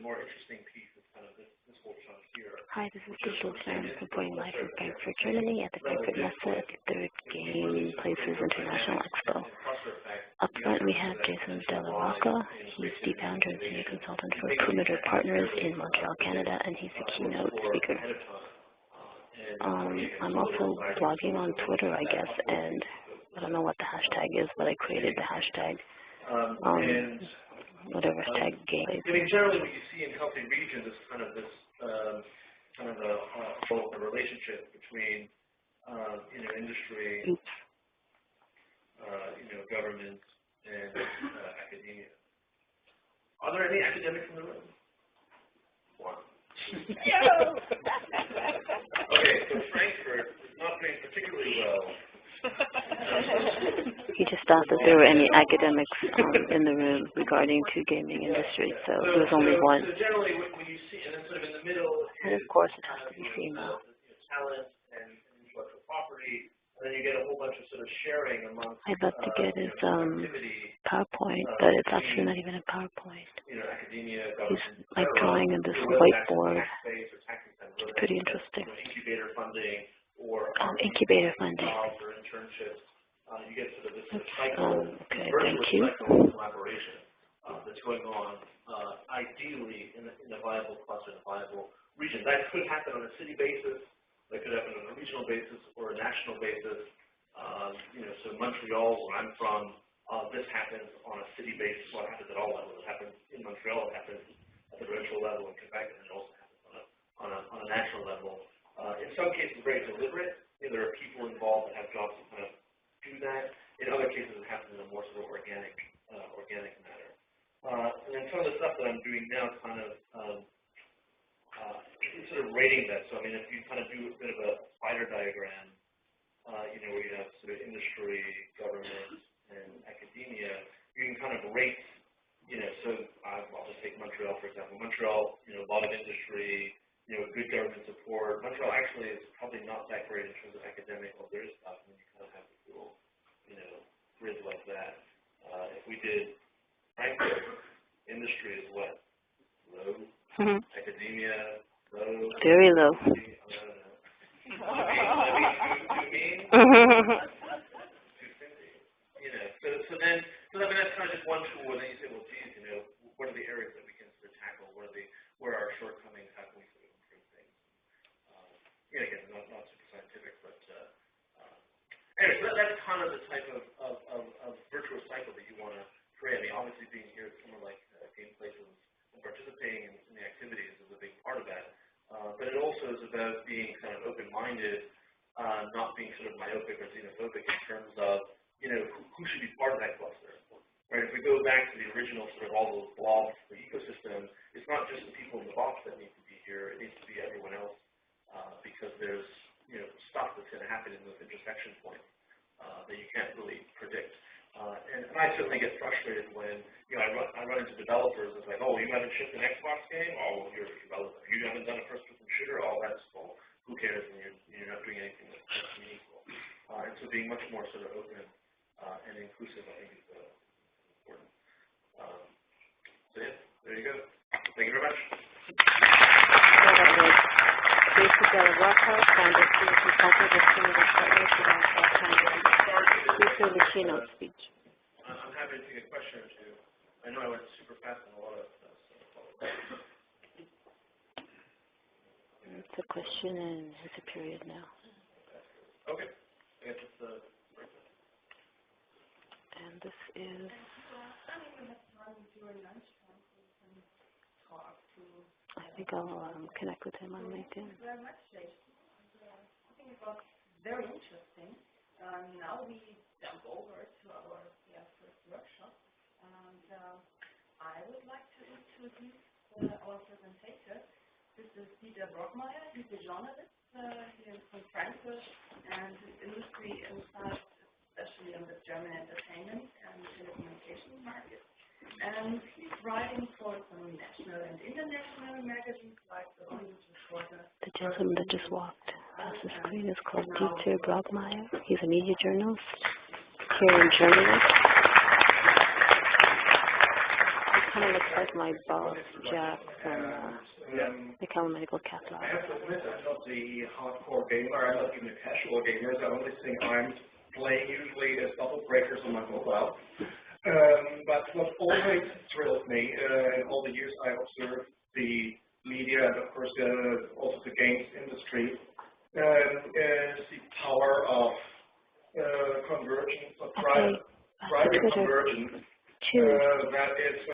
more interesting piece is kind of this whole chunk here. Hi, this is Digital Sam reporting live from Frankfurt, Germany at the Frankfurt Messe at the third Game Places International Expo. Up front we have Jason Della Rocca. He's the founder and senior consultant for Perimeter Partners in Montreal, Canada, and he's the keynote speaker. I'm also blogging on Twitter, I guess, and I don't know what the hashtag is, but I created the hashtag. Whatever tag game. I mean, generally, what you see in healthy regions is kind of this kind of a relationship between industry, government, and academia. Are there any academics in the room? One. Okay, so Frankfurt is not doing particularly well. He just asked if there were any academics in the room regarding to gaming industry, so there was only one. So generally, when you see, and then sort of in the middle, and of course it has to be female. Talent and intellectual property, and then you get a whole bunch of sort of sharing amongst. I'd love to get his PowerPoint, but it's actually not even a PowerPoint. Academia, he's like drawing on this whiteboard. It's pretty interesting. Incubator funding or incubator funding. Or internships. You get sort of this cycle, okay, thank you. Collaboration that's going on, ideally in a viable cluster, in a viable region. That could happen on a city basis, that could happen on a regional basis, or a national basis. So Montreal, where I'm from, this happens on a city basis. Well, it happens at all levels. It happens in Montreal, it happens at the provincial level in Quebec, and it also happens on a national level. In some cases, very deliberate. There are people involved that have jobs to kind of do that. In other cases, it happens in a more sort of organic manner. And then some of the stuff that I'm doing now is kind of sort of rating that. So I mean, if you kind of do a bit of a spider diagram, where you have sort of industry, government, and academia, you can kind of rate. So I'll just take Montreal for example. Montreal, a lot of industry. Good government support. Montreal actually is probably not that great in terms of academic, well, there is stuff, and you kind of have this little, grids like that. If we did Frankfurt, industry is what? Low? Academia, low? Very low. I don't know. Too mean? Too stingy. So then that's kind of just one tool, and then you say, well, geez, what are the areas that we can sort of tackle? Where are our shortcomings? How can we sort of improve things? Again, not super scientific, but anyway, so that's kind of the type of virtuous cycle that you want to create. I mean, obviously being here at somewhere like Game Places and participating in the activities is a big part of that. But it also is about being kind of open-minded, not being sort of myopic or xenophobic in terms of, who should be part of that cluster. Right? If we go back to the original sort of all those blobs, the ecosystem, it's not just the people in the box that need to be here, it needs to be everyone else, because there's, stuff that's going to happen in those intersection points that you can't really predict. And I certainly get frustrated when, I run into developers, it's like, oh, you haven't shipped an Xbox game? Oh, well, you're irrelevant. You haven't done a first-person shooter? Oh, that's, well, who cares, and you're not doing anything that's meaningful. And so being much more sort of open and inclusive, I think, is important. So yeah, there you go. Thank you very much. Jason Della Rocca, founder of Senior Consultant with Perimeter Partners in Montreal, Canada. Please hear the keynote speech. I'm happy to take a question or two. I know I went super fast on a lot of stuff, so it's a question and it's a period now. Okay. I guess it's the and this is I think I'll connect with him on LinkedIn. Thank you very much, Jason. I think it was very interesting. Now we jump over to our first workshop, and I would like to introduce our presentator. This is Dieter Brockmeyer. He's a journalist here from Frankfurt, and his industry insights, especially on the German entertainment and telecommunications market. And he's writing for some national and international magazines like the Hollywood Reporter. The gentleman that just walked across the screen is called Dieter Brockmeyer. He's a media journalist here in Germany. kind of looks like my boss, Jack, from the Cal Medical Capital. I have to admit, I'm not the hardcore gamer. I'm not even a casual gamer. The only thing I'm playing usually is Bubble Breakers on my mobile. But what always thrilled me in all the years I observed the media and of course also the games industry is the power of convergence, of private convergence. That is